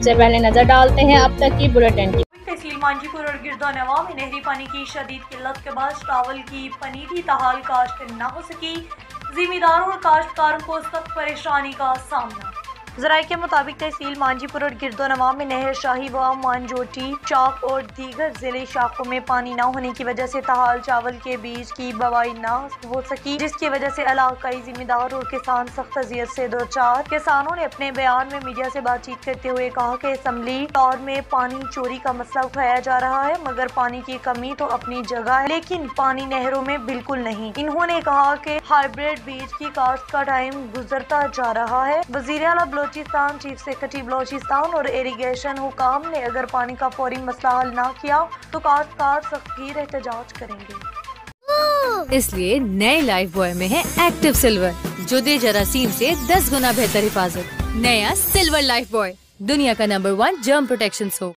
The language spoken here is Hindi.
सबसे पहले नजर डालते हैं अब तक की बुलेटिन की। तहसील मांझीपुर और गिरदोनवा में नहरी पानी की शदीद किल्लत के बाद चावल की पनीरी ताहाल काश्त न हो सकी। जिमीदारों और काश्तकारों को सख्त परेशानी का सामना। ज़राए के मुताबिक तहसील मांझीपुर और गिरदोनवा में नहर शाही व मांझोटी चाक और दीगर जिले शाखों में पानी न होने की वजह से ताहाल चावल के बीज की बवाई न हो सकी, जिसकी वजह से इलाकाई जिम्मेदार और किसान सख्त अजियत से दो चार। किसानों ने अपने बयान में मीडिया से बातचीत करते हुए कहा कि असम्बली तौर में पानी चोरी का मसला उठाया जा रहा है, मगर पानी की कमी तो अपनी जगह है, लेकिन पानी नहरों में बिल्कुल नहीं। इन्होंने कहा कि हाइब्रिड बीज की काश्त का टाइम गुजरता जा रहा है। वज़ीर आला बलोचिस्तान, चीफ सेक्रेटरी बलोचिस्तान और इरिगेशन हुकाम ने अगर पानी का फौरी मसला हल न किया तो काश्तकार सख्त एहतजाज करेंगे। इसलिए नए लाइफ बॉय में है एक्टिव सिल्वर, जो दे जरासीम से 10 गुना बेहतर हिफाजत। नया सिल्वर लाइफ बॉय, दुनिया का नंबर 1 जर्म प्रोटेक्शन सोप।